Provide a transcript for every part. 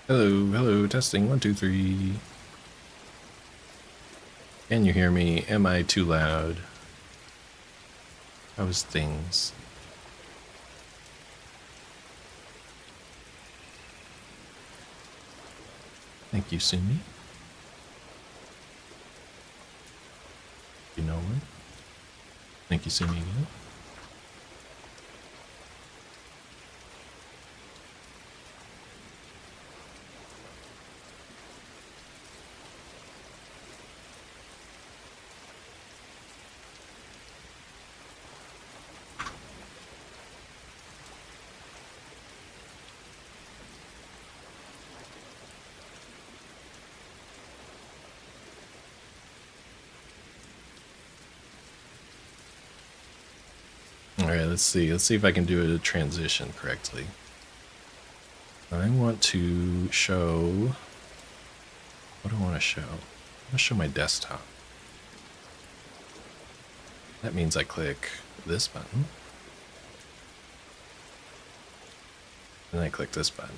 Hello, hello, testing 1, 2, 3. Can you hear me? Am I too loud? How's things? Thank you, Sumi. You know one. Thank you, Sumi again. Alright, let's see. Let's see if I can do a transition correctly. I want to show... What do I want to show? I want to show my desktop. That means I click this button. And I click this button.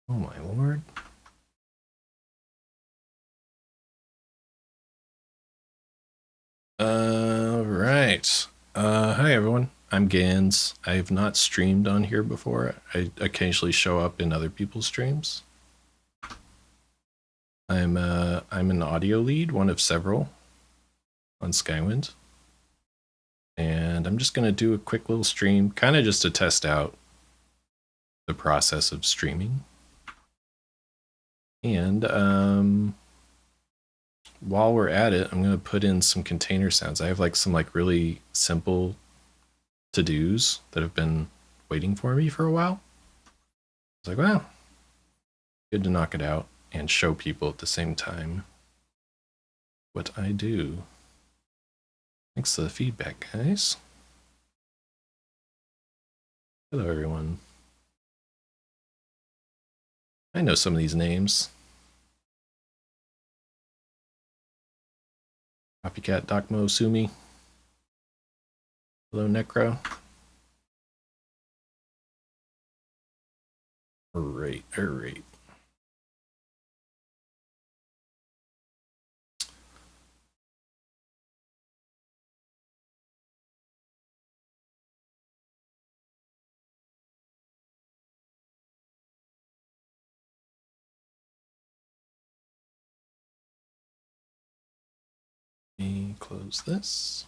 Oh my lord. Right. Hi everyone. I'm Ganz. I have not streamed on here before. I occasionally show up in other people's streams. I'm an audio lead, one of several on Skywind. And I'm just gonna do a quick little stream, kind of just to test out the process of streaming. And while we're at it, I'm gonna put in some container sounds. I have like some like really simple to-dos that have been waiting for me for a while. I was like, well, good to knock it out and show people at the same time what I do. Thanks for the feedback, guys. Hello, everyone. I know some of these names. Copycat Docmo Sumi. Hello, Necro. Alright, alright. Let me close this.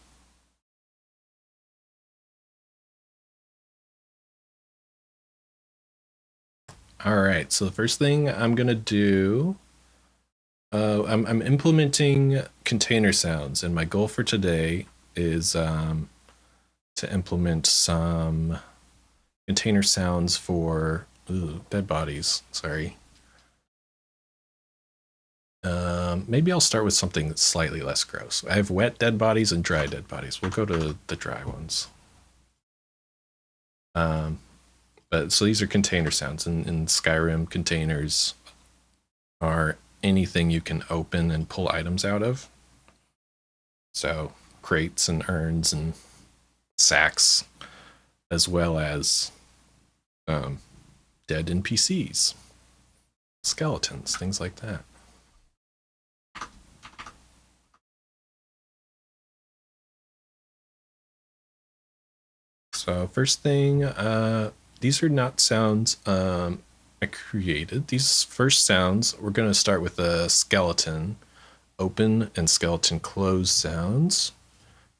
Alright, so the first thing I'm gonna do, I'm implementing container sounds, and my goal for today is to implement some container sounds for dead bodies. Sorry. Maybe I'll start with something that's slightly less gross. I have wet dead bodies and dry dead bodies. We'll go to the dry ones. But so these are container sounds. In Skyrim, containers are anything you can open and pull items out of. So crates and urns and sacks, as well as dead NPCs, skeletons, things like that. So first thing, these are not sounds I created. These first sounds, we're going to start with a skeleton open and skeleton close sounds.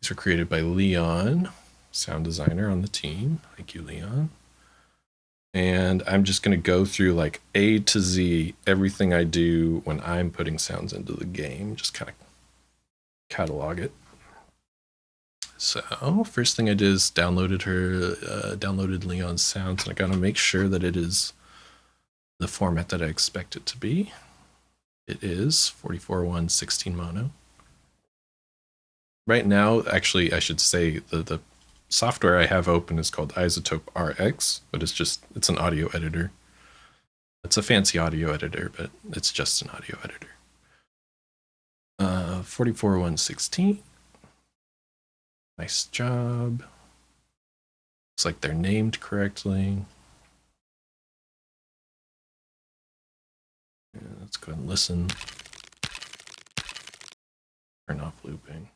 These were created by Leon, sound designer on the team. Thank you, Leon. And I'm just going to go through like A to Z, everything I do when I'm putting sounds into the game, just kind of catalog it. So first thing I did is downloaded Leon's sounds, and I gotta make sure that it is the format that I expect it to be. It is 44.1.16 mono. Right now, actually, I should say the software I have open is called Isotope RX, but it's an audio editor. It's a fancy audio editor, but it's just an audio editor. 44.1.16. Nice job. Looks like they're named correctly. Yeah, let's go ahead and listen. Turn off looping.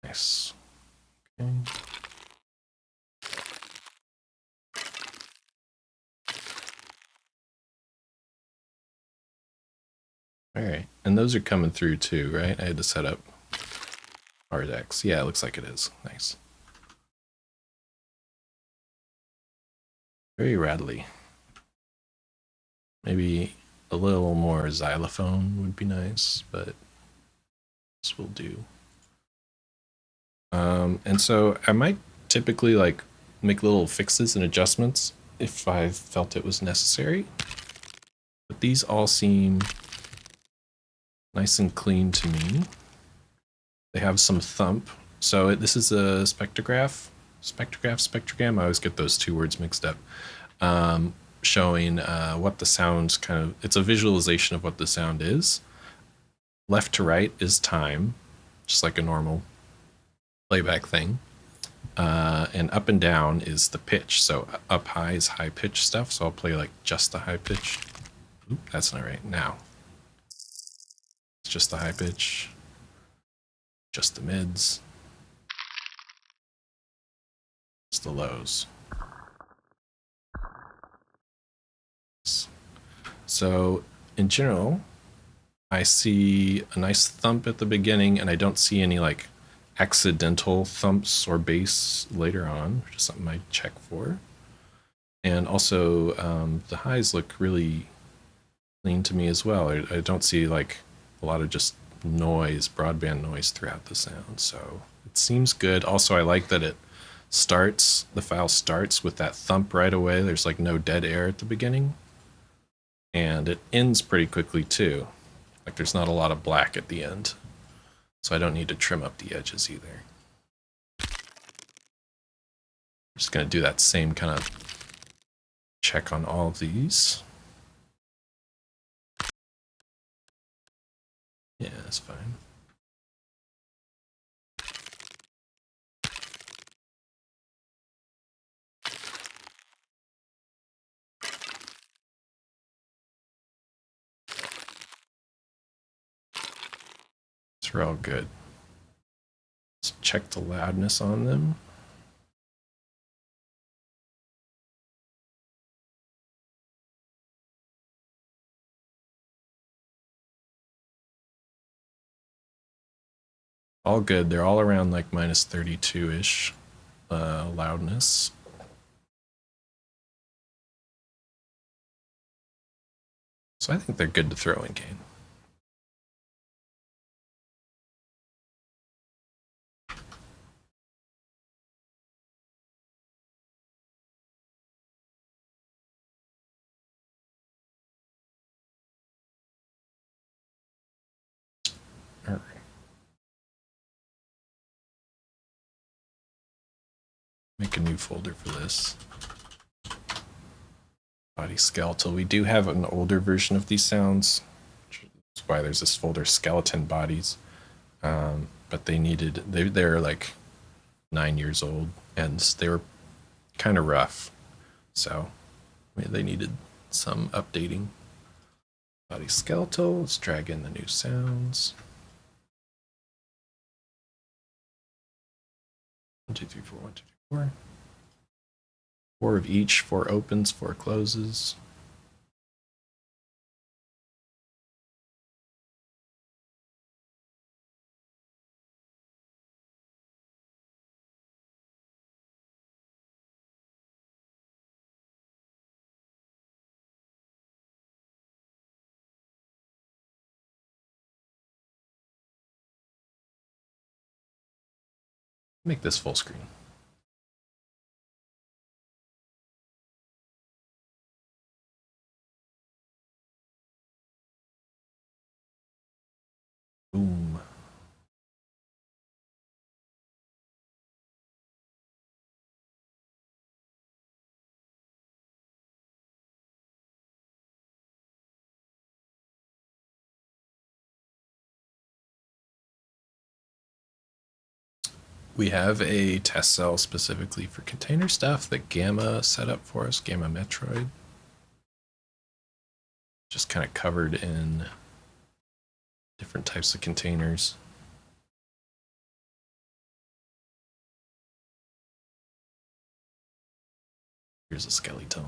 Nice. Okay. All right, and those are coming through too, right? I had to set up RDX. Yeah, it looks like it is. Nice. Very rattly. Maybe a little more xylophone would be nice, but this will do. And so I might typically like make little fixes and adjustments if I felt it was necessary. But these all seem nice and clean to me. They have some thump. So this is a spectrograph. Spectrogram. I always get those two words mixed up. Showing what the sound kind of, it's a visualization of what the sound is. Left to right is time, just like a normal playback thing. And up and down is the pitch. So up high is high pitch stuff. So I'll play like just the high pitch. Oop, that's not right. Now it's just the high pitch, just the mids, it's the lows. So in general, I see a nice thump at the beginning, and I don't see any like accidental thumps or bass later on, which is something I check for. And also the highs look really clean to me as well. I don't see like a lot of just noise, broadband noise throughout the sound. So it seems good. Also, I like that the file starts with that thump right away. There's like no dead air at the beginning. And it ends pretty quickly too. Like there's not a lot of black at the end. So I don't need to trim up the edges either. I'm just gonna do that same kind of check on all of these. Yeah, that's fine. These are all good. Let's check the loudness on them. All good. They're all around like minus 32-ish loudness. So I think they're good to throw in gain. All right. Make a new folder for this. Body skeletal. We do have an older version of these sounds. That's why there's this folder, skeleton bodies. But they're like 9 years old, and they were kind of rough. So they needed some updating. Body skeletal. Let's drag in the new sounds. 1, 2, 3, 4, 1, 2, 3, 4. 4 of each, 4 opens, 4 closes. Make this full screen. Boom. We have a test cell specifically for container stuff that Gamma set up for us, Gamma Metroid. Just kind of covered in different types of containers. Here's a skeleton.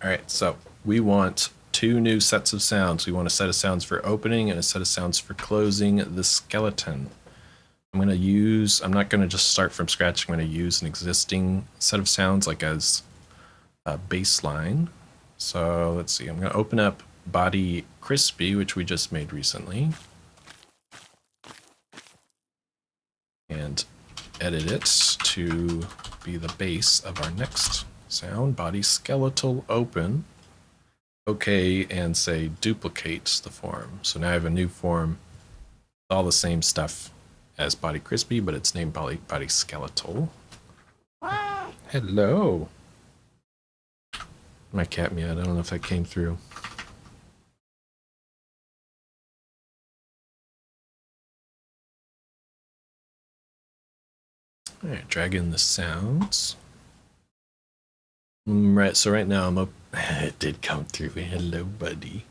All right, so we want 2 new sets of sounds. We want a set of sounds for opening and a set of sounds for closing the skeleton. I'm not going to just start from scratch. I'm going to use an existing set of sounds like as a baseline. So let's see, I'm going to open up Body Crispy, which we just made recently, and edit it to be the base of our next sound. Body Skeletal Open. Okay, and say duplicates the form. So now I have a new form, all the same stuff as Body Crispy, but it's named Body Skeletal. Hello. My cat meowed. I don't know if that came through. All right, drag in the sounds. Right, so right now I'm up. It did come through. Hello, buddy.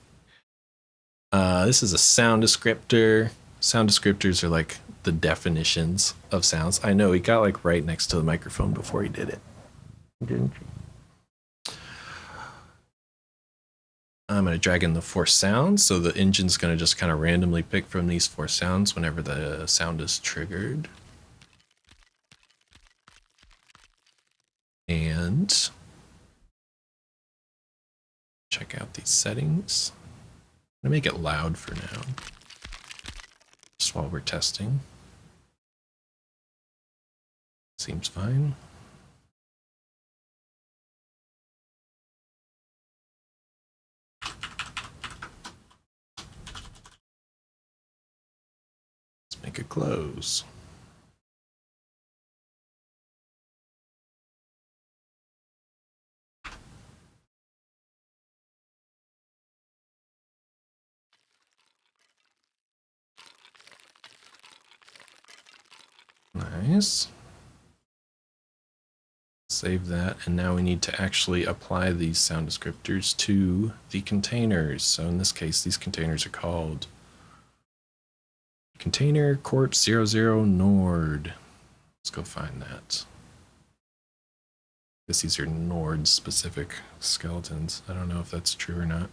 This is a sound descriptor. Sound descriptors are like the definitions of sounds. I know he got like right next to the microphone before he did it. Didn't you? I'm going to drag in the 4 sounds. So the engine's going to just kind of randomly pick from these 4 sounds whenever the sound is triggered. And check out these settings. I'm going to make it loud for now, just while we're testing. Seems fine. Let's make it close. Nice. Save that, and now we need to actually apply these sound descriptors to the containers. So in this case, these containers are called Container Corpse 00 Nord. Let's go find that. I guess these are Nord specific skeletons. I don't know if that's true or not.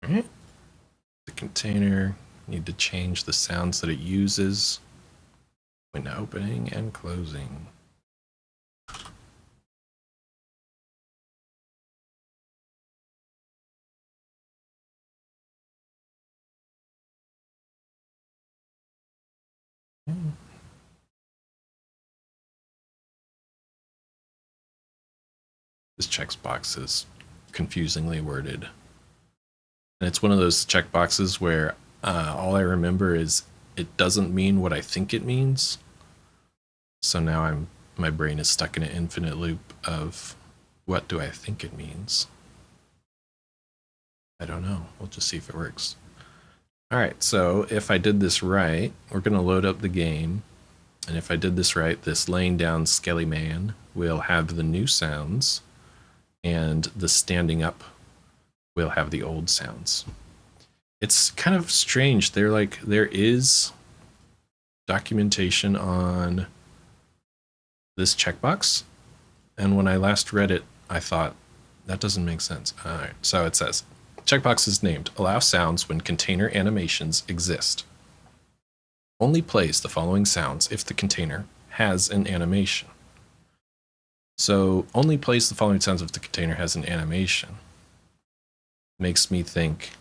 All right. The container, need to change the sounds that it uses when opening and closing. Okay. This checkbox is confusingly worded. And it's one of those checkboxes where all I remember is it doesn't mean what I think it means. So now my brain is stuck in an infinite loop of what do I think it means? I don't know. We'll just see if it works. All right, so if I did this right, we're going to load up the game. And if I did this right, this laying down skelly man will have the new sounds, and the standing up will have the old sounds. It's kind of strange. There is documentation on this checkbox, and when I last read it, I thought that doesn't make sense. All right, so it says checkbox is named allow sounds when container animations exist. Only plays the following sounds if the container has an animation. So only plays the following sounds if the container has an animation. Makes me think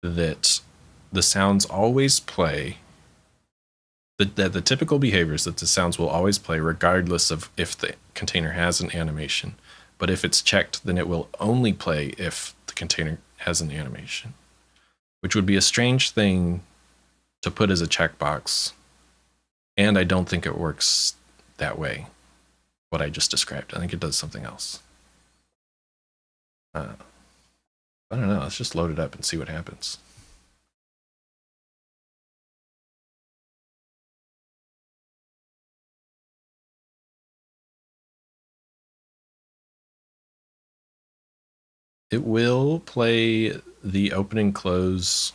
that the sounds always play, that the typical behavior is that the sounds will always play regardless of if the container has an animation. But if it's checked, then it will only play if the container has an animation, which would be a strange thing to put as a checkbox. And I don't think it works that way, what I just described. I think it does something else. I don't know. Let's just load it up and see what happens. It will play the open and close.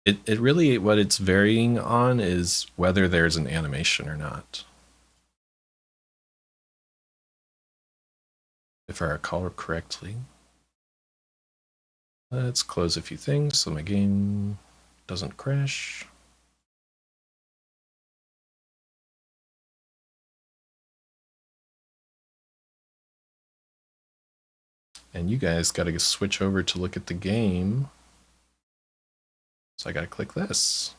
It really, what it's varying on is whether there's an animation or not. If I recall correctly. Let's close a few things so my game doesn't crash. And you guys got to switch over to look at the game. So I got to click this.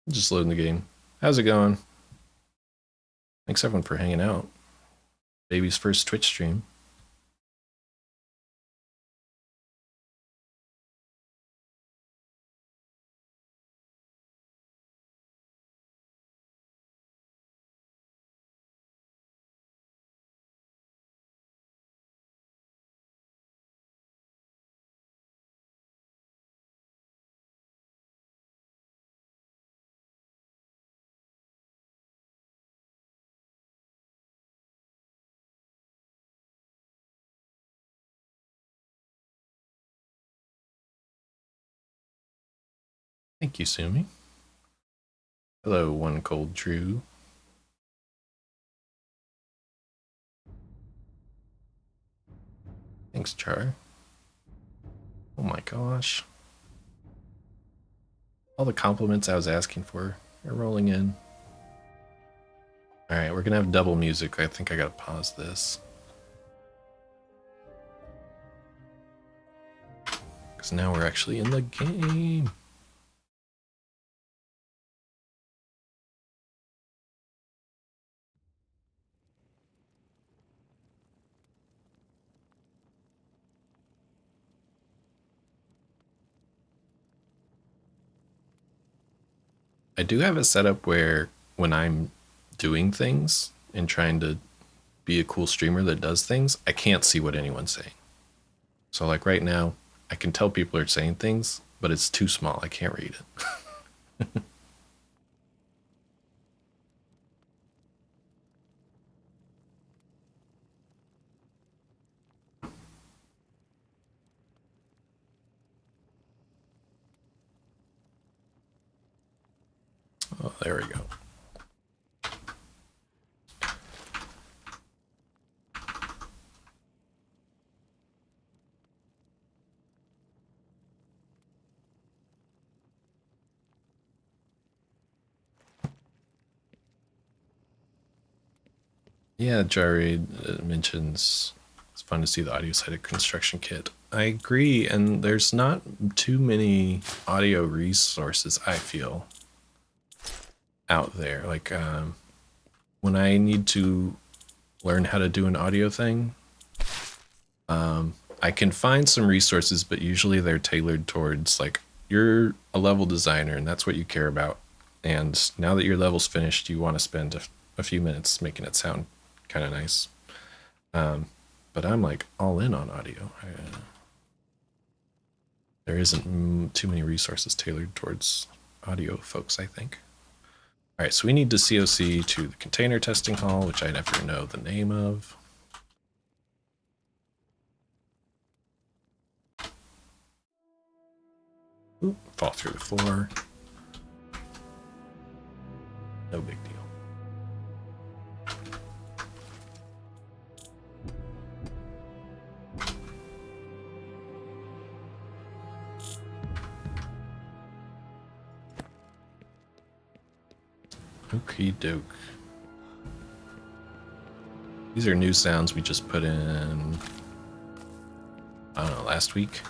Just loading the game. How's it going? Thanks everyone for hanging out. Baby's first Twitch stream. Thank you, Sumi. Hello, One Cold True. Thanks, Char. Oh my gosh. All the compliments I was asking for are rolling in. Alright, we're gonna have double music. I think I gotta pause this. Because now we're actually in the game. I do have a setup where when I'm doing things and trying to be a cool streamer that does things, I can't see what anyone's saying. So like right now, I can tell people are saying things, but it's too small. I can't read it. Oh, there we go. Yeah, Jared mentions it's fun to see the audio side of construction kit. I agree, and there's not too many audio resources, I feel, out there. Like when I need to learn how to do an audio thing, I can find some resources, but usually they're tailored towards like you're a level designer and that's what you care about. And now that your level's finished, you want to spend a few minutes making it sound kind of nice. But I'm like all in on audio. There isn't too many resources tailored towards audio folks, I think. All right, so we need to COC to the container testing hall, which I never know the name of. Oop, fall through the floor. No big deal. Okie doke. These are new sounds we just put in, I don't know, last week.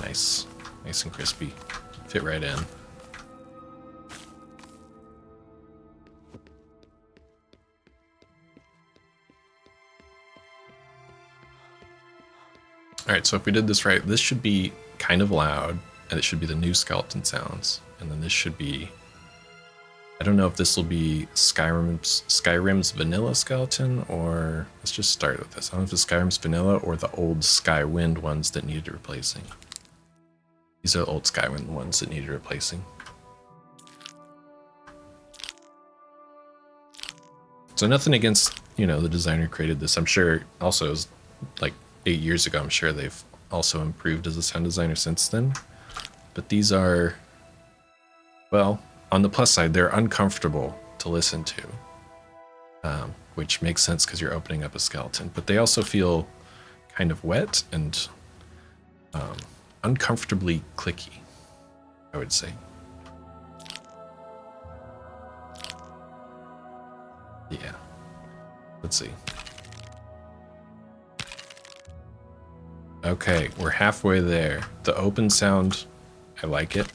Nice. Nice and crispy. Fit right in. Alright, so if we did this right, this should be kind of loud, and it should be the new skeleton sounds. And then this should be... I don't know if this will be Skyrim's vanilla skeleton, or... Let's just start with this. I don't know if it's Skyrim's vanilla or the old Skywind ones that needed replacing. These are the old Skywind ones that needed replacing. So nothing against, you know, the designer who created this. I'm sure also it was like 8 years ago. I'm sure they've also improved as a sound designer since then. But these are, well, on the plus side, they're uncomfortable to listen to, which makes sense because you're opening up a skeleton. But they also feel kind of wet and uncomfortably clicky, I would say. Yeah. Let's see. Okay, we're halfway there. The open sound, I like it.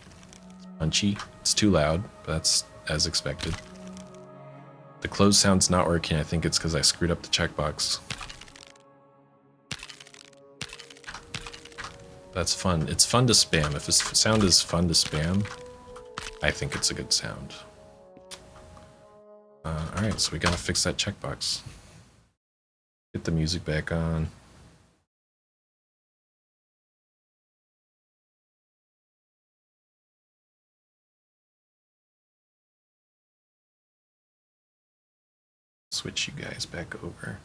It's punchy. It's too loud, but that's as expected. The closed sound's not working. I think it's because I screwed up the checkbox. That's fun. It's fun to spam. If this sound is fun to spam, I think it's a good sound. Alright, so we gotta fix that checkbox. Get the music back on. Switch you guys back over.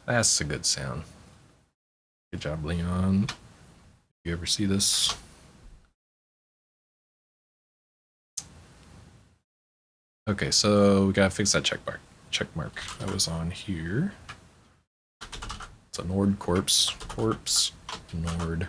That's a good sound. Good job, Leon. You ever see this? Okay, so we gotta fix that check mark that was on here. It's a Nord corpse. Corpse. Nord.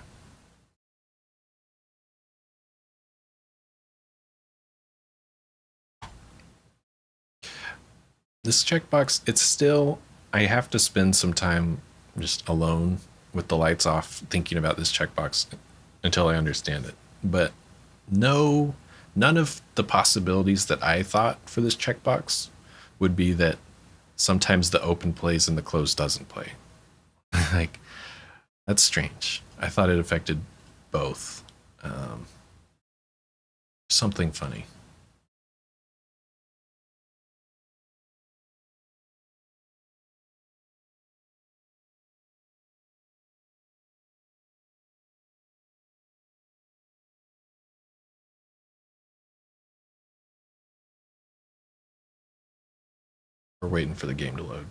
This checkbox, it's still, I have to spend some time just alone with the lights off thinking about this checkbox until I understand it. But none of the possibilities that I thought for this checkbox would be that sometimes the open plays and the closed doesn't play. Like, that's strange. I thought it affected both. Something funny. We're waiting for the game to load.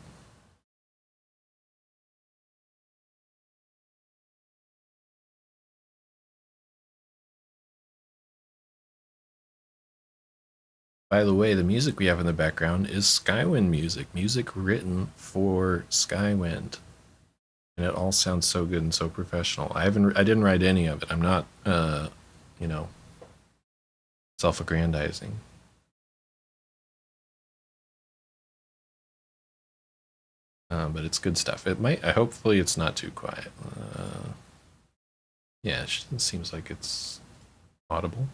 By the way, the music we have in the background is Skywind music written for Skywind. And it all sounds so good and so professional. I didn't write any of it. I'm not, you know, self-aggrandizing. But it's good stuff. It might, hopefully it's not too quiet. Yeah, it seems like it's audible.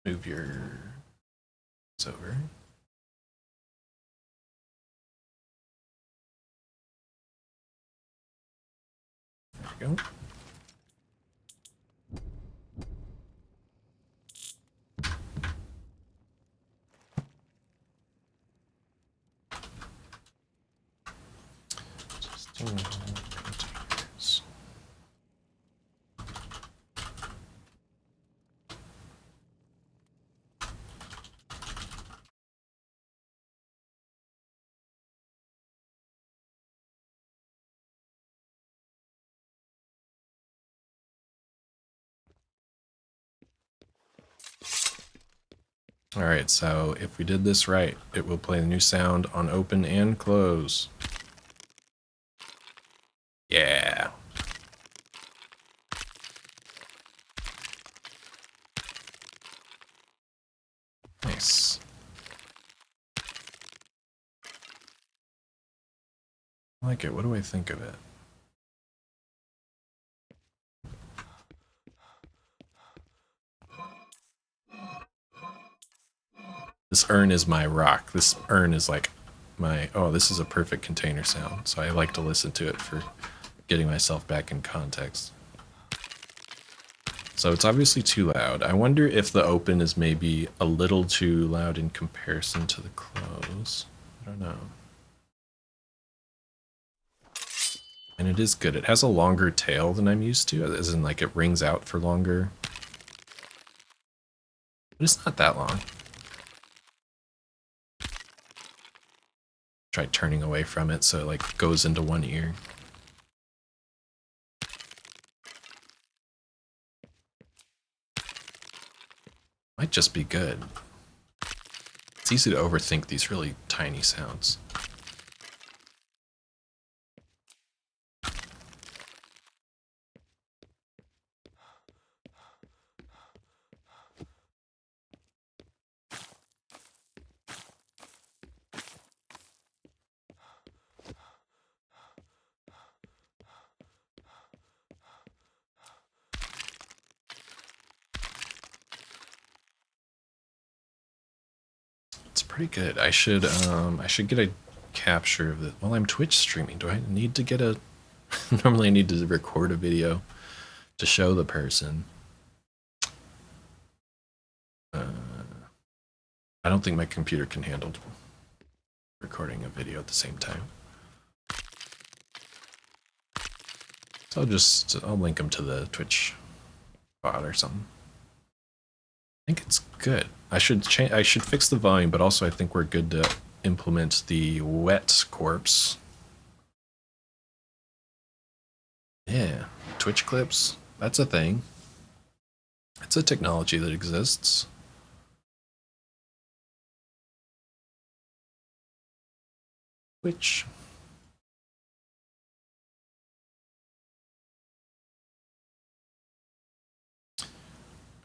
Move your over. There we go. Just containers. All right, so if we did this right, it will play the new sound on open and close. Yeah. Nice. I like it. What do I think of it? This urn is my rock. This urn is like my, oh, this is a perfect container sound. So I like to listen to it for getting myself back in context. So it's obviously too loud. I wonder if the open is maybe a little too loud in comparison to the close. I don't know. And it is good. It has a longer tail than I'm used to, as in like it rings out for longer. But it's not that long. Try turning away from it so it like goes into one ear. Might just be good. It's easy to overthink these really tiny sounds. It's pretty good. I should get a capture of it while I'm Twitch streaming. Do I need to get a normally I need to record a video to show the person. I don't think my computer can handle recording a video at the same time. So I'll link them to the Twitch bot or something. I think it's good. I should fix the volume, but also I think we're good to implement the wet corpse. Yeah, Twitch clips. That's a thing. It's a technology that exists. Which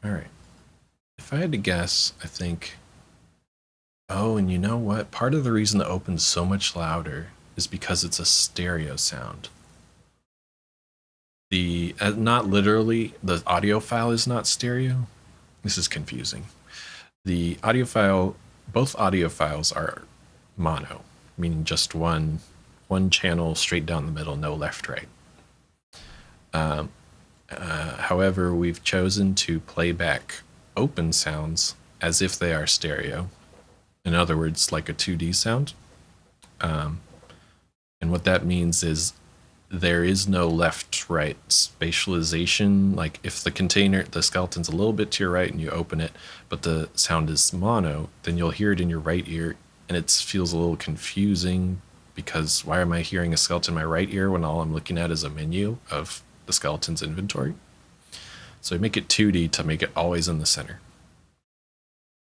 all right. If I had to guess, I think, oh, and you know what? Part of the reason the open's so much louder is because it's a stereo sound. The not literally, the audio file is not stereo. This is confusing. The audio file, both audio files are mono, meaning just one channel straight down the middle, no left, right. However, we've chosen to play back open sounds as if they are stereo. In other words, like a 2D sound. And what that means is there is no left-right spatialization. Like if the skeleton's a little bit to your right and you open it, but the sound is mono, then you'll hear it in your right ear, and it feels a little confusing because why am I hearing a skeleton in my right ear when all I'm looking at is a menu of the skeleton's inventory? So we make it 2D to make it always in the center.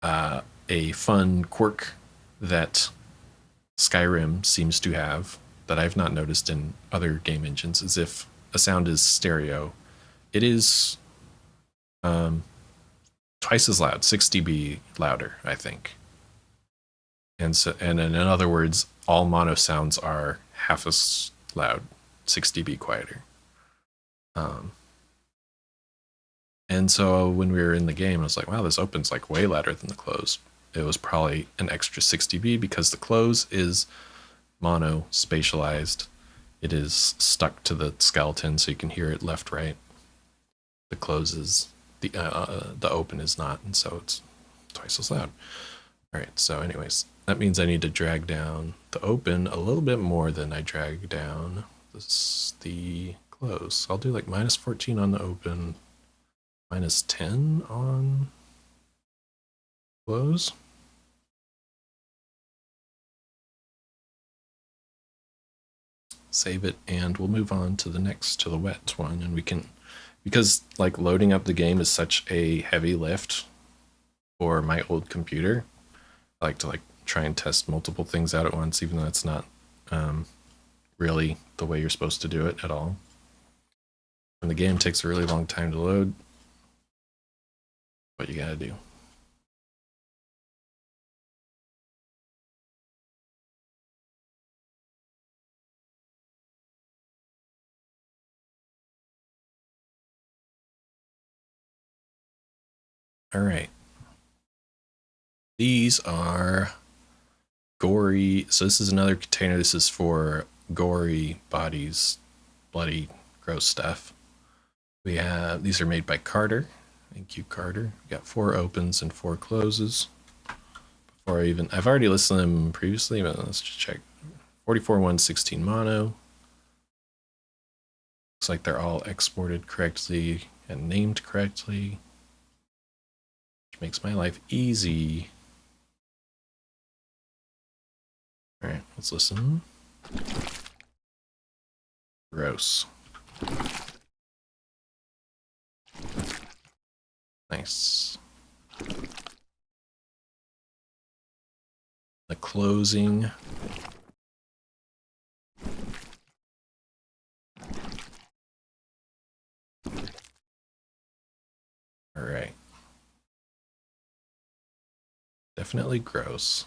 A fun quirk that Skyrim seems to have that I've not noticed in other game engines is if a sound is stereo, it is twice as loud, 6 dB louder, I think. And in other words, all mono sounds are half as loud, 6 dB quieter. And so when we were in the game, I was like, wow, this opens like way louder than the close. It was probably an extra 6 dB because the close is mono spatialized. It is stuck to the skeleton, so you can hear it left, right. The close is the open is not, and so it's twice as loud. All right, so anyways, that means I need to drag down the open a little bit more than I drag down the close. I'll do like -14 on the open, -10 on close. Save it, and we'll move on to the wet one, and we can, because like loading up the game is such a heavy lift, for my old computer. I like to try and test multiple things out at once, even though it's not really the way you're supposed to do it at all. And the game takes a really long time to load. What you gotta do. All right. These are gory. So this is another container. This is for gory bodies, bloody, gross stuff. We have, these are made by Carter. Thank you, Carter. We got 4 opens and 4 closes. Before I even, I've already listed them previously, but let's just check. 44.116 mono. Looks like they're all exported correctly and named correctly, which makes my life easy. All right, let's listen. Gross. Nice. The closing. All right. Definitely gross.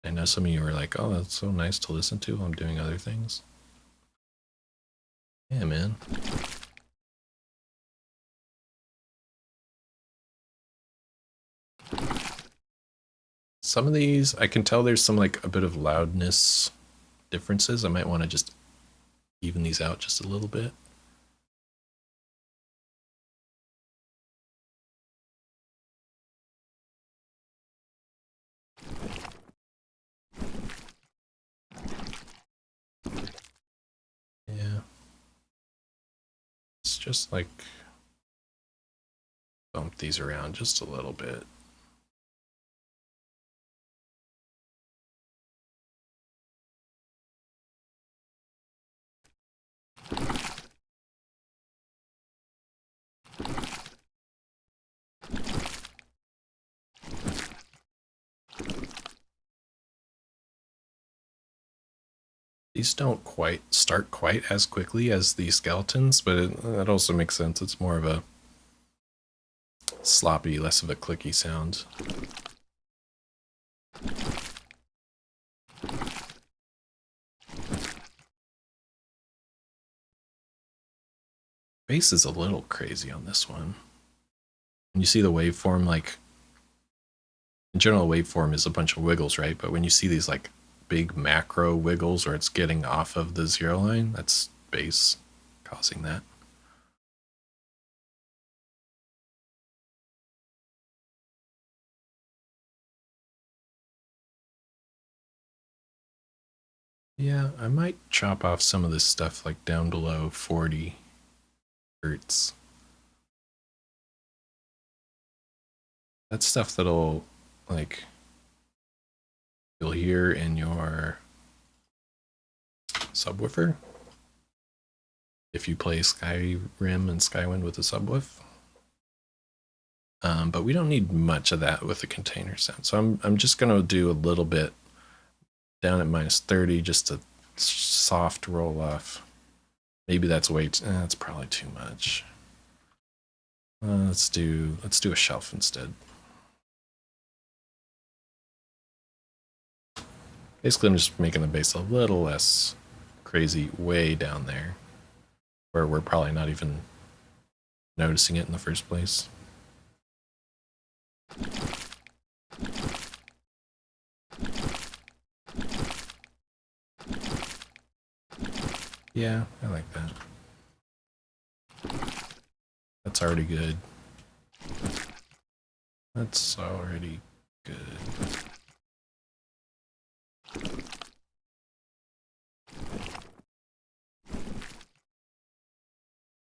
I know some of you are like, oh, that's so nice to listen to while I'm doing other things. Yeah, man. Some of these, I can tell there's some like a bit of loudness differences. I might want to just even these out just a little bit. Yeah. It's just like bump these around just a little bit. These don't quite start quite as quickly as the skeletons, but that also makes sense. It's more of a sloppy, less of a clicky sound. Bass is a little crazy on this one. And you see the waveform, like, in general, waveform is a bunch of wiggles, right? But when you see these like big macro wiggles where it's getting off of the 0 line, that's bass causing that. Yeah, I might chop off some of this stuff like down below 40 hertz. That's stuff that'll, like, you'll hear in your subwoofer if you play Skyrim and Skywind with a subwoofer. But we don't need much of that with the container sound. So I'm just gonna do a little bit down at -30, just a soft roll off. Maybe that's that's probably too much. Let's do a shelf instead. Basically, I'm just making the bass a little less crazy way down there, where we're probably not even noticing it in the first place. Yeah, I like that. That's already good. That's already good.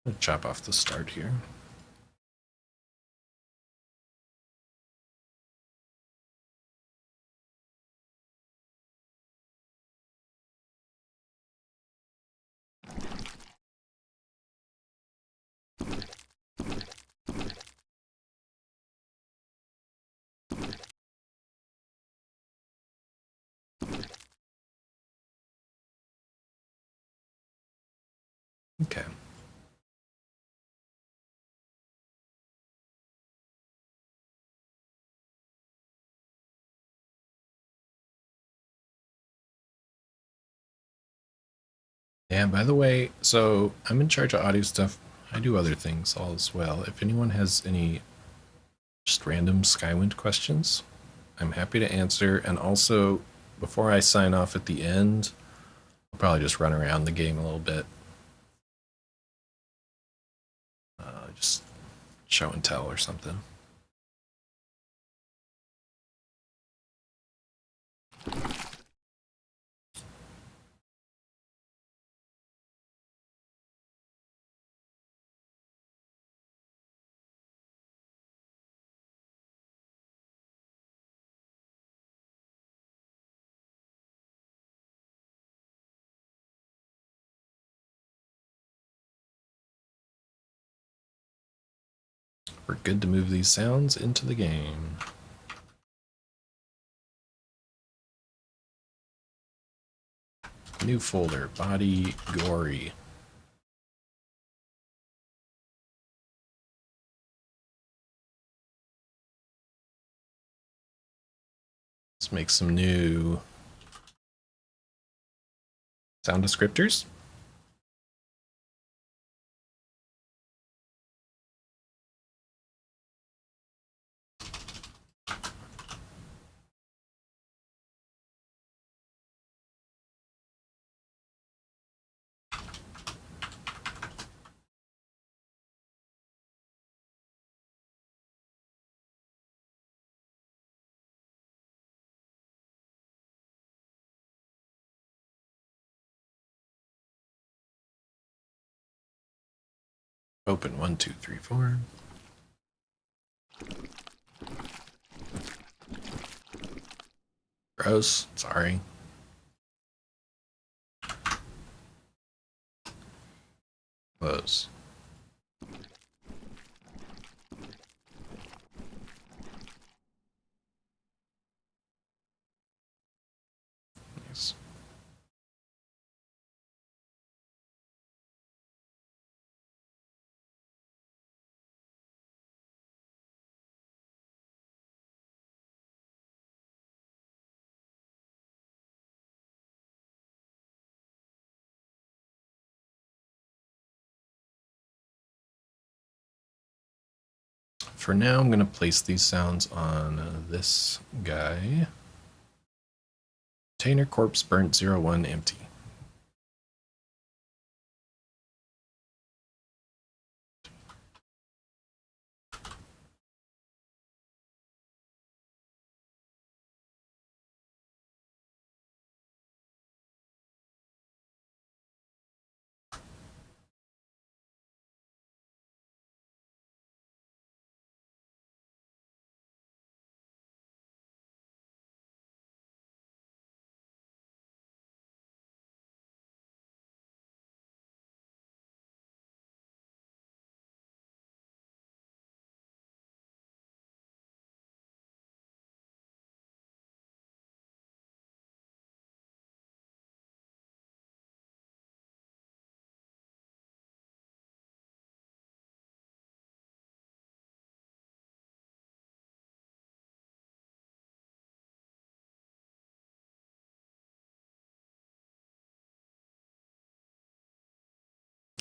I'll chop off the start here. Okay. Yeah, by the way, so I'm in charge of audio stuff. I do other things all as well. If anyone has any just random Skywind questions, I'm happy to answer. And also, before I sign off at the end, I'll probably just run around the game a little bit. Just show and tell or something. We're good to move these sounds into the game. New folder, body gory. Let's make some new sound descriptors. Open 1, 2, 3, 4. Gross. Sorry. Close. Nice. For now, I'm going to place these sounds on this guy. Container corpse burnt 01 empty.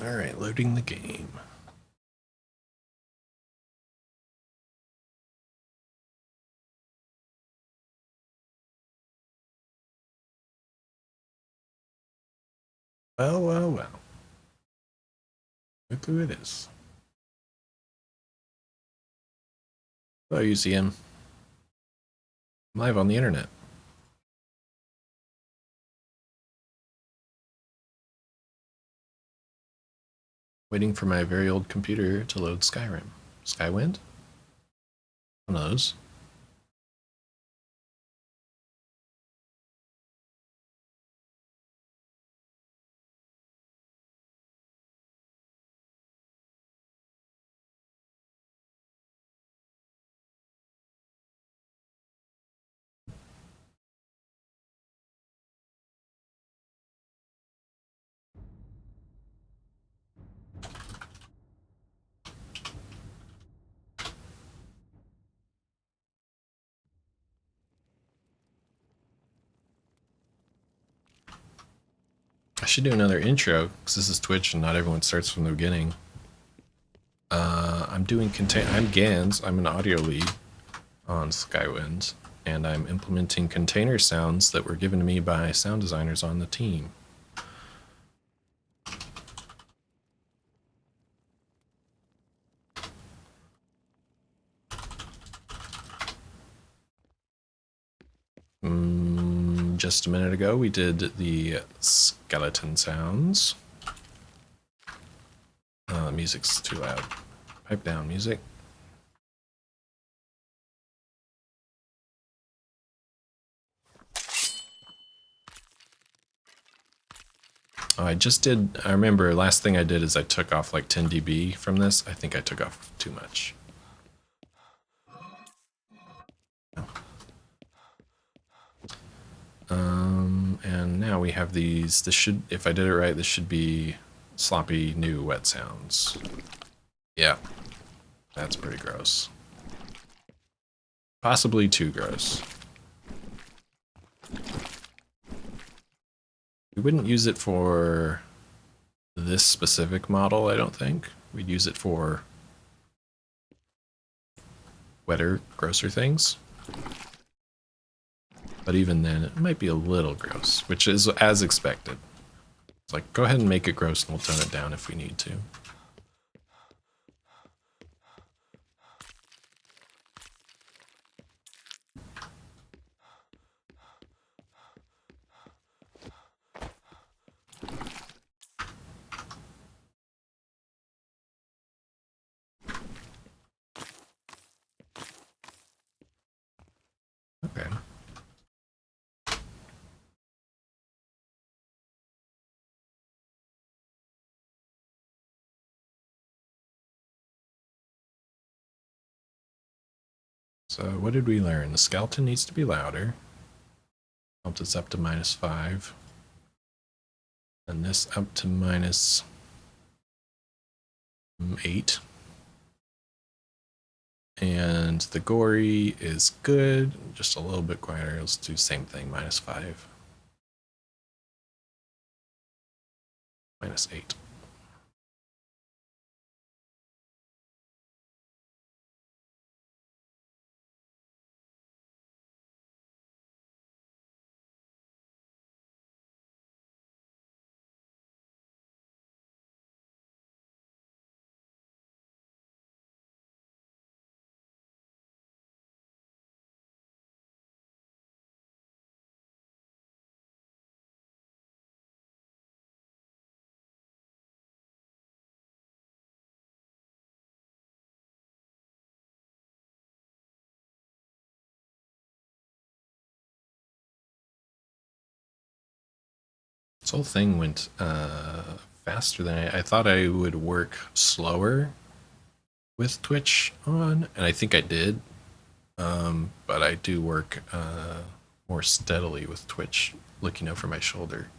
All right, loading the game. Well, well, well. Look who it is. Oh, you see him live on the internet. Waiting for my very old computer to load Skyrim. Skywind? Who knows? I should do another intro because this is Twitch and not everyone starts from the beginning. I'm Ganz. I'm an audio lead on Skywind, and I'm implementing container sounds that were given to me by sound designers on the team. Just a minute ago, we did the skeleton sounds. Music's too loud. Pipe down, music. I remember last thing I did is I took off like 10 dB from this. I think I took off too much. And now we have these. This should, if I did it right, this should be sloppy new wet sounds. Yeah, that's pretty gross. Possibly too gross. We wouldn't use it for this specific model, I don't think. We'd use it for wetter, grosser things. But even then, it might be a little gross, which is as expected. It's like, go ahead and make it gross and we'll tone it down if we need to. Okay. So what did we learn? The skeleton needs to be louder. Helped us up to -5. And this up to -8. And the gory is good, just a little bit quieter. Let's do the same thing, -5. -8. This whole thing went faster than I thought. I would work slower with Twitch on, and I think I did. But I do work more steadily with Twitch, looking over my shoulder.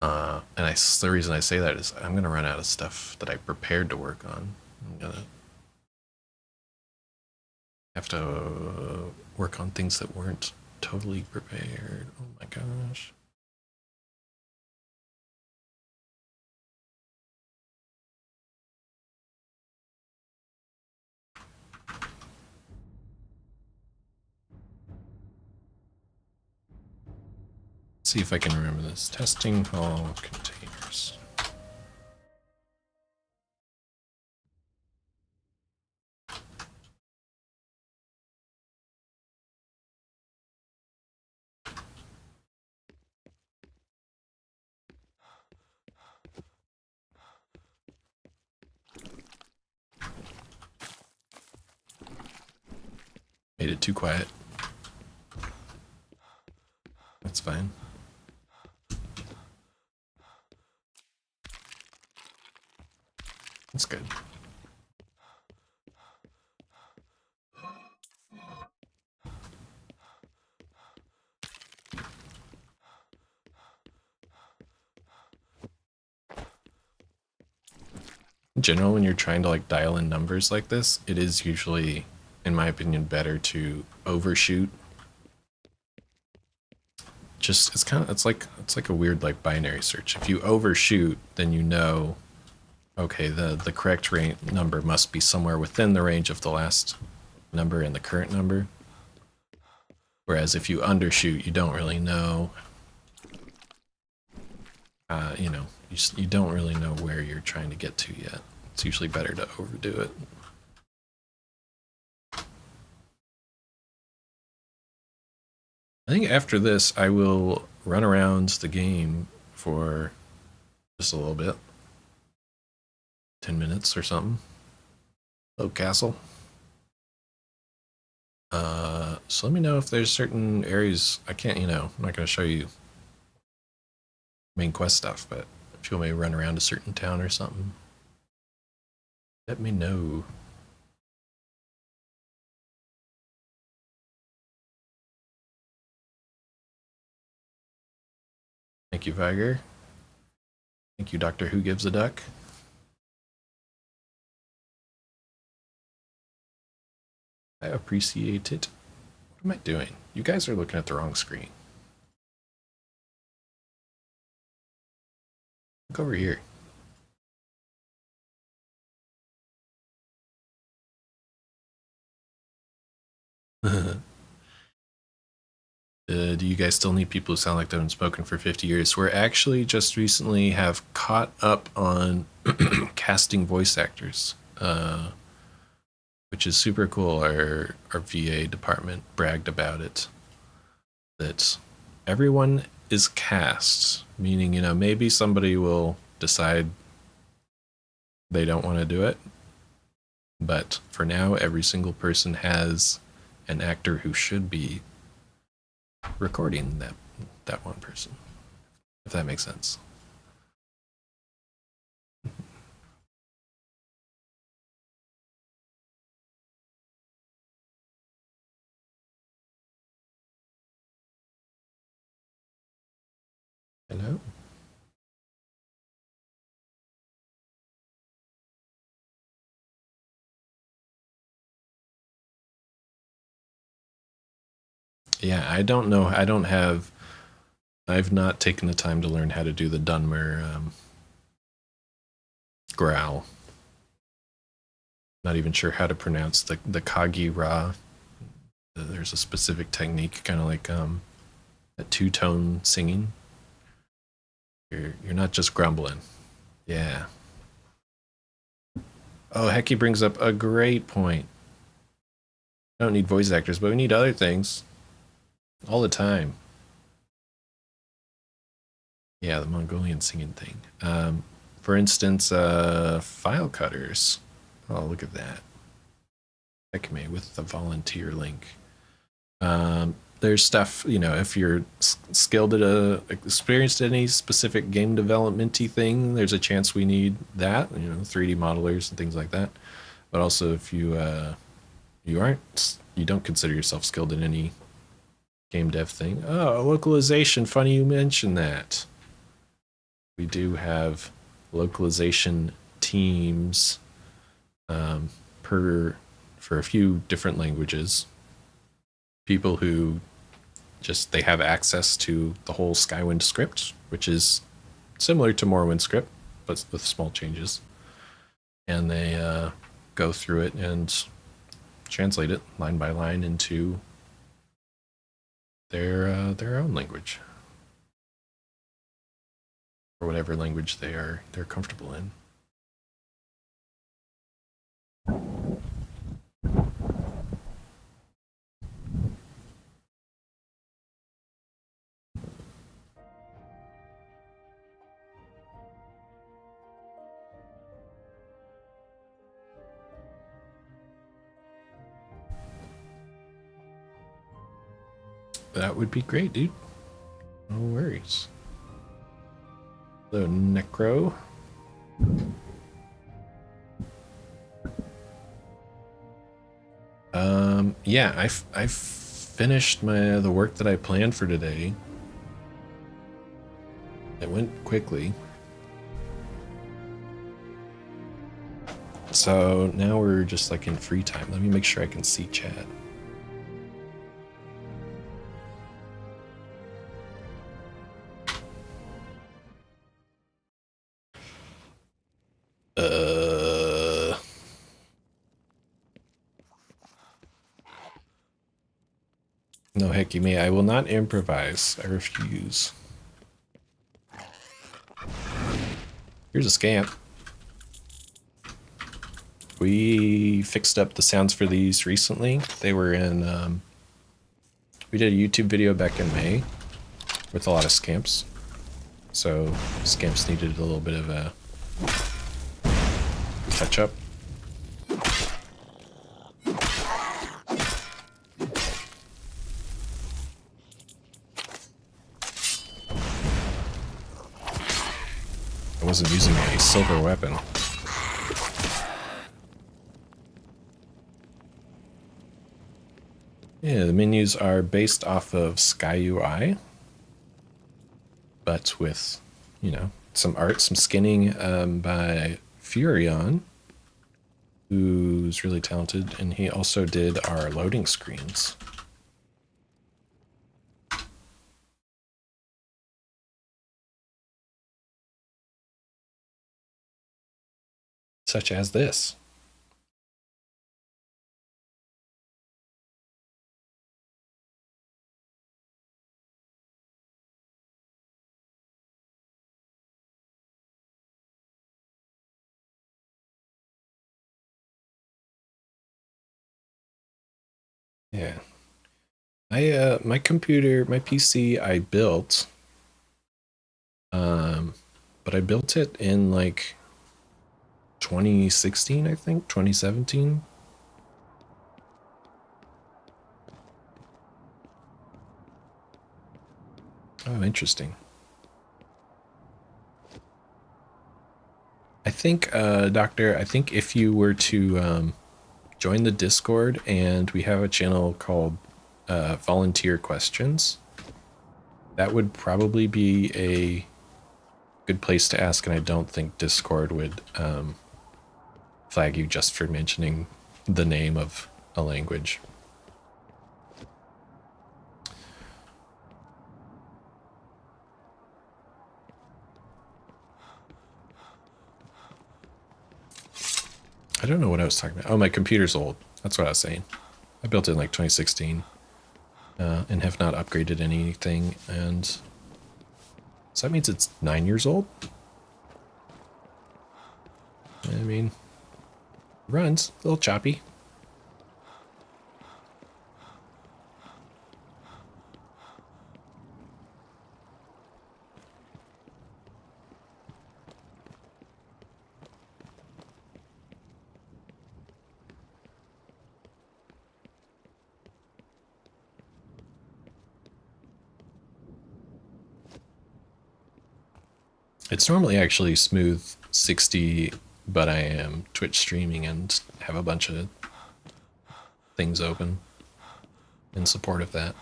And the reason I say that is I'm gonna run out of stuff that I prepared to work on. I'm gonna have to work on things that weren't totally prepared. Oh my gosh. See if I can remember this. Testing all containers. Made it too quiet. That's fine. That's good. In general, when you're trying to like dial in numbers like this, it is usually, in my opinion, better to overshoot just it's like a weird like binary search. If you overshoot, then you know, okay, the correct number must be somewhere within the range of the last number and the current number. Whereas if you undershoot, you don't really know. You know, you don't really know where you're trying to get to yet. It's usually better to overdo it. I think after this, I will run around the game for just a little bit. 10 minutes or something. Hello, castle. So let me know if there's certain areas I can't, you know, I'm not going to show you main quest stuff, but if you want me to run around a certain town or something, let me know. Thank you, Viger. Thank you, Doctor Who Gives a Duck. I appreciate it. What am I doing? You guys are looking at the wrong screen. Look over here. Do you guys still need people who sound like they've been spoken for 50 years? We're actually just recently have caught up on casting voice actors, which is super cool. Our VA department bragged about it, that everyone is cast, meaning, you know, maybe somebody will decide they don't want to do it, but for now, every single person has an actor who should be recording that one person, if that makes sense. Hello. Yeah, I don't know. I've not taken the time to learn how to do the Dunmer growl. Not even sure how to pronounce the Kagi Ra. There's a specific technique, kind of like a two-tone singing. You're not just grumbling. Yeah. Oh, Hecky brings up a great point. I don't need voice actors, but we need other things. All the time. Yeah, the Mongolian singing thing. For instance, file cutters. Oh, look at that. Check me with the volunteer link. There's stuff, you know, if you're skilled at experienced at any specific game development-y thing, there's a chance we need that, you know, 3D modelers and things like that. But also if you don't consider yourself skilled in any game dev thing. Oh, localization, funny you mentioned that. We do have localization teams for a few different languages. People who they have access to the whole Skywind script, which is similar to Morrowind script, but with small changes. And they go through it and translate it line by line into their own language, or whatever language they're comfortable in. That would be great, dude. No worries. Hello, Necro. Yeah, I've finished the work that I planned for today. It went quickly. So now we're just like in free time. Let me make sure I can see chat. No, heck you may. I will not improvise. I refuse. Here's a scamp. We fixed up the sounds for these recently. They were in, we did a YouTube video back in May with a lot of scamps. So scamps needed a little bit of a touch up. I wasn't using a silver weapon. Yeah, the menus are based off of Skyui, but with, you know, some art, some skinning by Furion, who's really talented, and he also did our loading screens. Such as this. Yeah. My computer, my PC I built, but I built it in like 2016, I think, 2017. Oh, interesting. I think, Doctor, I think if you were to join the Discord, and we have a channel called Volunteer Questions, that would probably be a good place to ask, and I don't think Discord would flag you just for mentioning the name of a language. I don't know what I was talking about. Oh, my computer's old. That's what I was saying. I built it in like 2016 and have not upgraded anything. And so that means it's 9 years old. I mean, runs a little choppy. It's normally actually smooth 60, but I am Twitch streaming and have a bunch of things open in support of that.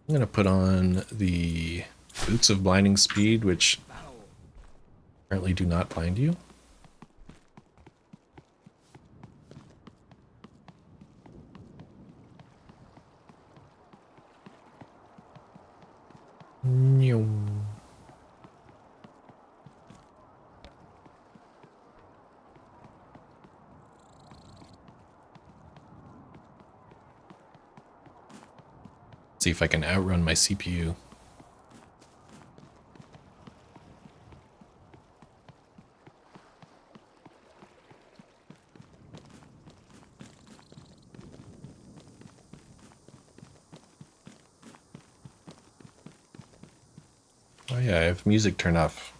I'm gonna put on the Boots of Blinding Speed, which apparently do not blind you. See if I can outrun my CPU. Oh yeah, I have music turned off.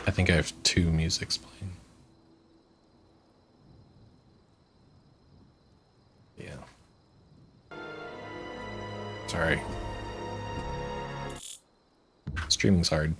I think I have 2 musics playing. Yeah. Sorry. Streaming's hard.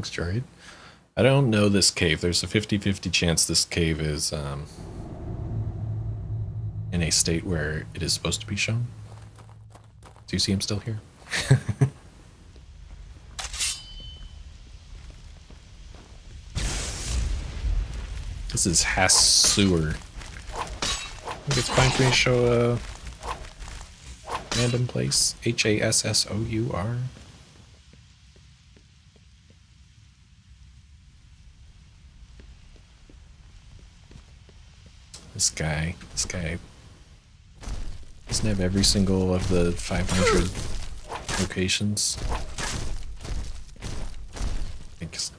Thanks, Droid. I don't know this cave. There's a 50-50 chance this cave is in a state where it is supposed to be shown. Do you see him still here? This is Hassour. I think it's fine for me to show a random place. Hassour. This guy doesn't have every single of the 500 locations. Thanks.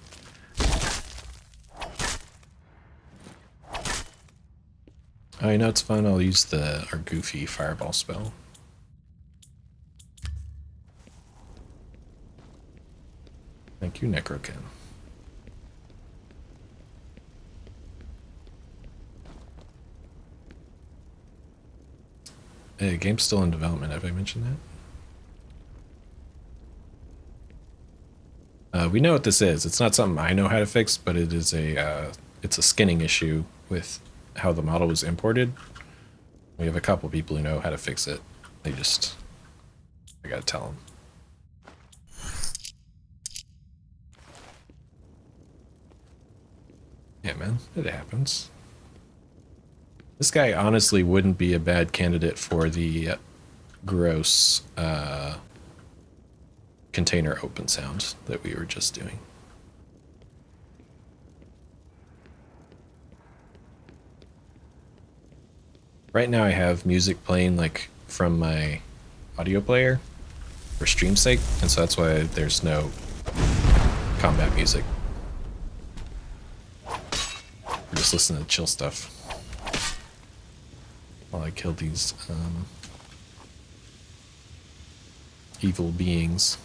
Oh, you know it's fun? I'll use our goofy fireball spell. Thank you, Necrokin. Hey, game's still in development. Have I mentioned that? We know what this is. It's not something I know how to fix, but it is it's a skinning issue with how the model was imported. We have a couple people who know how to fix it. I gotta tell them. Yeah, man, it happens. This guy honestly wouldn't be a bad candidate for the gross container open sound that we were just doing. Right now I have music playing like from my audio player for stream's sake, and so that's why there's no combat music. We're just listening to chill stuff while I kill these evil beings.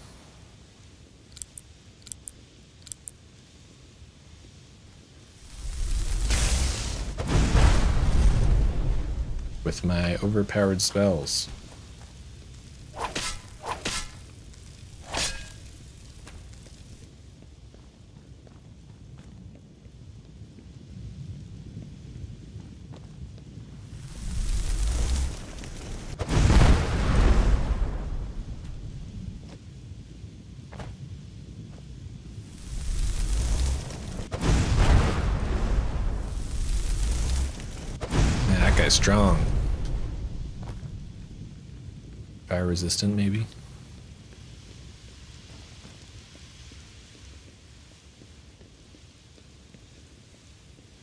With my overpowered spells. Man, that guy's strong. Fire resistant, maybe?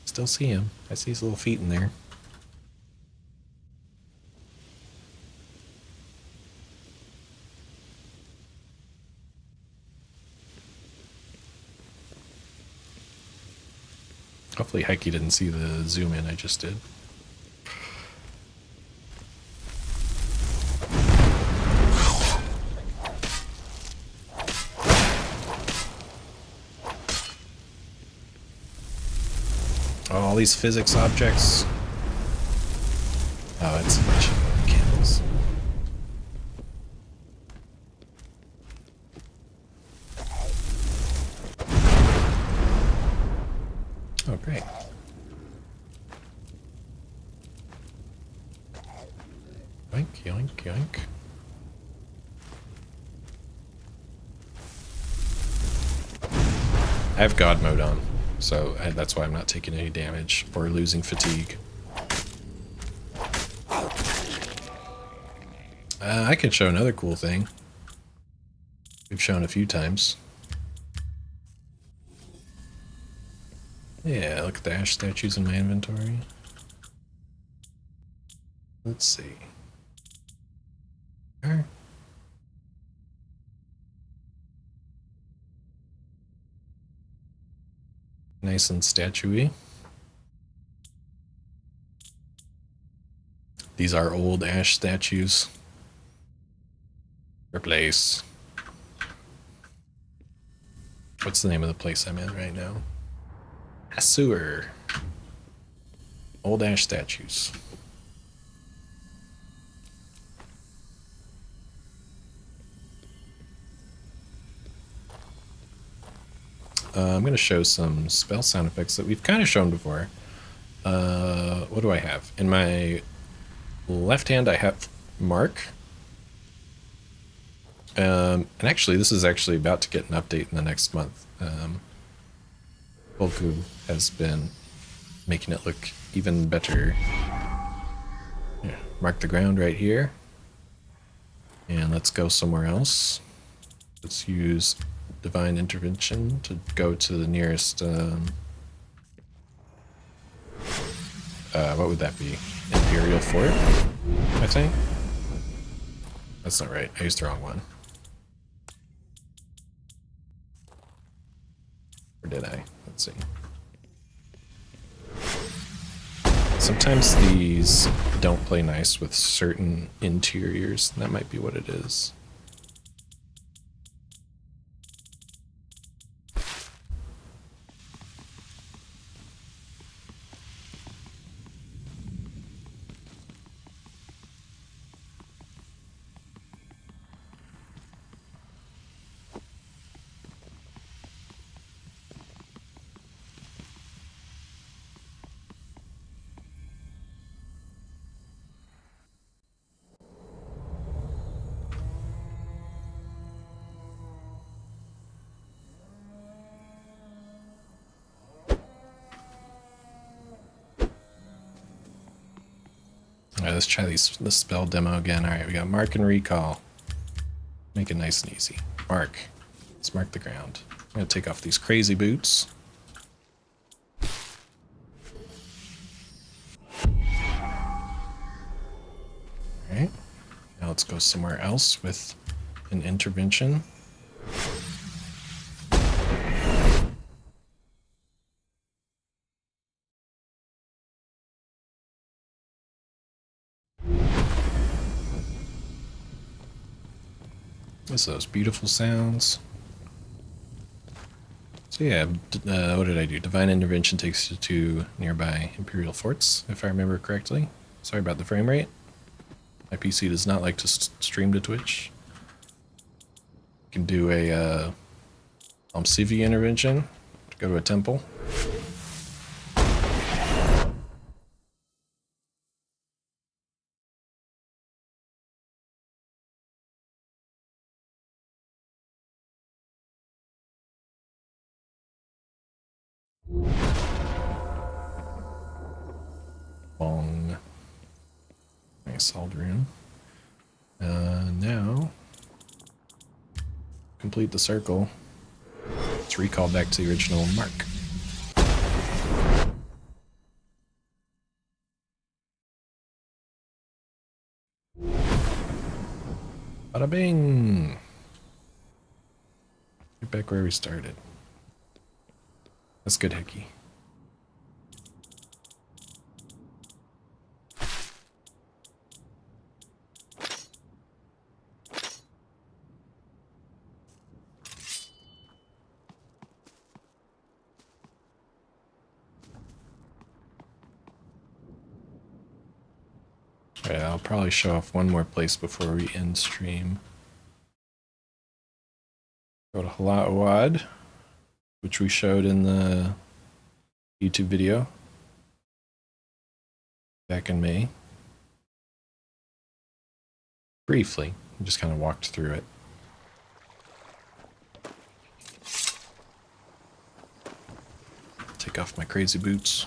Still see him. I see his little feet in there. Hopefully Heike didn't see the zoom in I just did. All these physics objects. Oh, it's a bunch of candles. Oh, great. Yoink, yoink, yoink. I have God mode on. So that's why I'm not taking any damage or losing fatigue. I can show another cool thing. We've shown a few times. Yeah, look at the ash statues in my inventory. Let's see. There. Nice and statuey. These are old ash statues. Replace. What's the name of the place I'm in right now? Hassour. Old ash statues. I'm going to show some spell sound effects that we've kind of shown before. What do I have? In my left hand, I have Mark. And actually, this is actually about to get an update in the next month. Volku has been making it look even better. Here, mark the ground right here. And let's go somewhere else. Let's use Divine Intervention to go to the nearest... what would that be? Imperial Fort, I think? That's not right. I used the wrong one. Or did I? Let's see. Sometimes these don't play nice with certain interiors. That might be what it is. Alright, let's try the spell demo again. Alright, we got mark and recall. Make it nice and easy. Mark. Let's mark the ground. I'm going to take off these crazy boots. Alright. Now let's go somewhere else with an intervention. Listen to those beautiful sounds. So yeah, what did I do? Divine Intervention takes you to nearby Imperial forts, if I remember correctly. Sorry about the frame rate. My PC does not like to stream to Twitch. You can do a Almsivi intervention to go to a temple. Long. Nice Aldrin. Now, complete the circle. Let's recall back to the original mark. Bada bing! Get back where we started. That's good, Hickey. Alright, I'll probably show off one more place before we end stream. Go to Hala'uad, which we showed in the YouTube video back in May. Briefly, just kind of walked through it. Take off my crazy boots.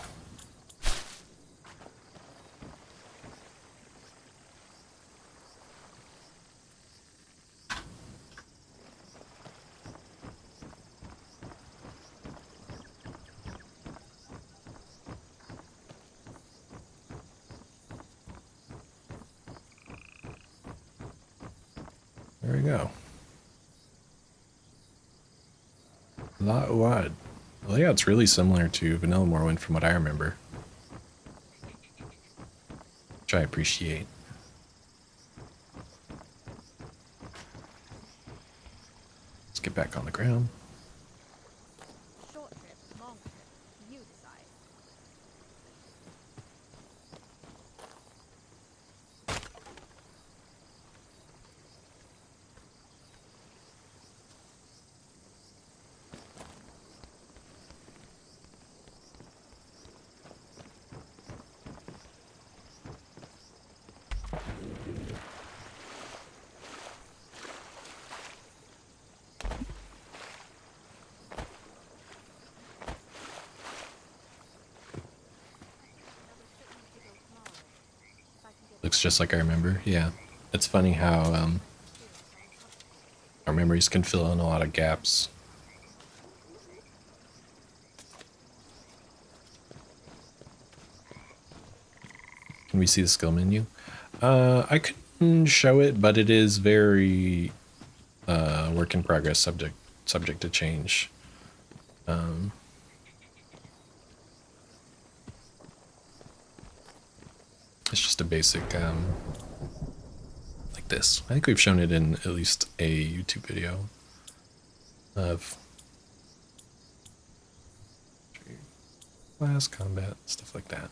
There we go. Hala'uad. The layout's really similar to Vanilla Morrowind from what I remember. Which I appreciate. Let's get back on the ground. Short trip, long trip, you decide. Looks just like I remember. Yeah. It's funny how our memories can fill in a lot of gaps. Can we see the skill menu? I couldn't show it, but it is very work in progress, subject to change. It's just a basic like this. I think we've shown it in at least a YouTube video of class combat, stuff like that.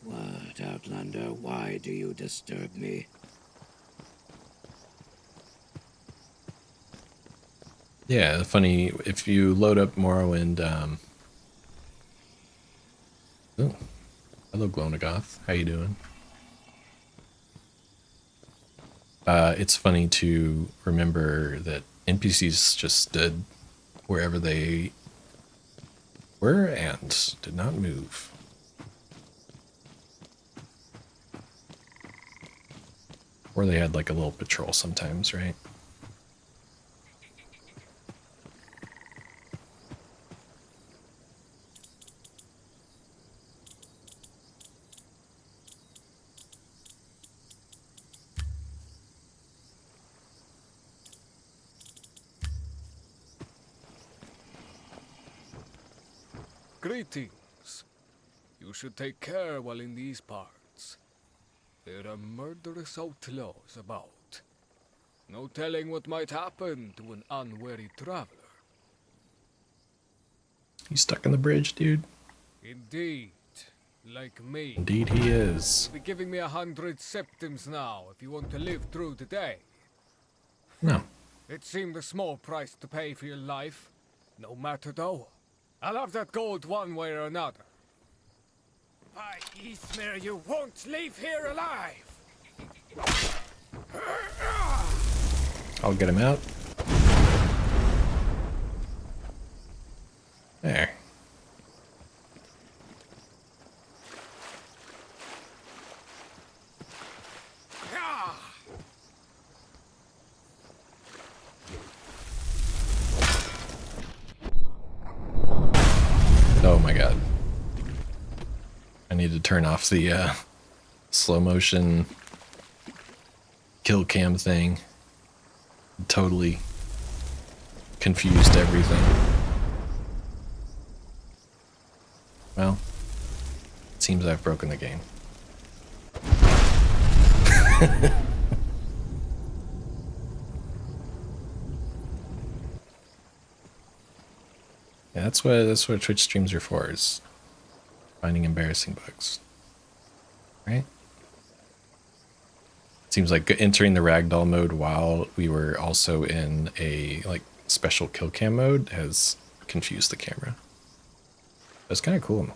What, Outlander? Why do you disturb me? Yeah, funny, if you load up Morrowind, oh, hello Glonagoth, how you doing? It's funny to remember that NPCs just stood wherever they were and did not move. Or they had like a little patrol sometimes, right? Greetings. You should take care while in these parts. There are murderous outlaws about. No telling what might happen to an unwary traveler. He's stuck in the bridge, dude. Indeed. Like me. Indeed he is. Be giving me 100 septims now if you want to live through the day. No. It seemed a small price to pay for your life. No matter though. I'll have that gold one way or another. By Eastmere, you won't leave here alive! I'll get him out. There. Oh my god. I need to turn off the slow motion kill cam thing. Totally confused everything. Well, it seems I've broken the game. Yeah, that's what Twitch streams are for, is finding embarrassing bugs. Right? Seems like entering the ragdoll mode while we were also in a like special kill cam mode has confused the camera. That's kind of cool.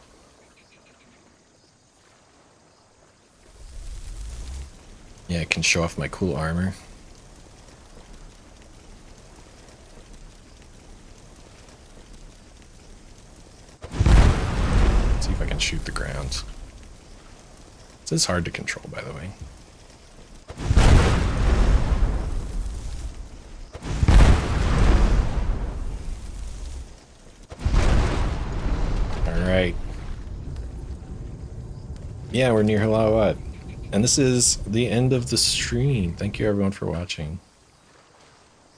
Yeah, I can show off my cool armor. See if I can shoot the ground. This is hard to control, by the way. Alright. Yeah, we're near Halawat. And this is the end of the stream. Thank you everyone for watching.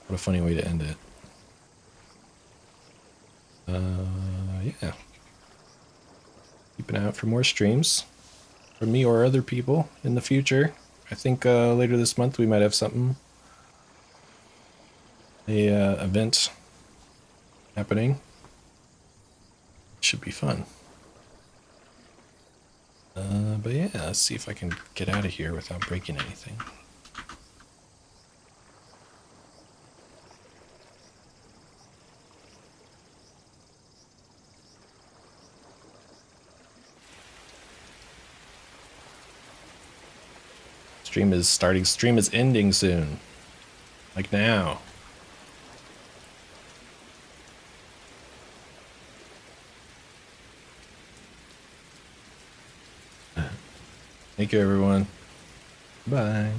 What a funny way to end it. Yeah. Keep an eye out for more streams from me or other people in the future. I think later this month we might have something. A event happening. Should be fun. But yeah, let's see if I can get out of here without breaking anything. Stream is starting, stream is ending soon. Like now. Thank you, everyone. Bye.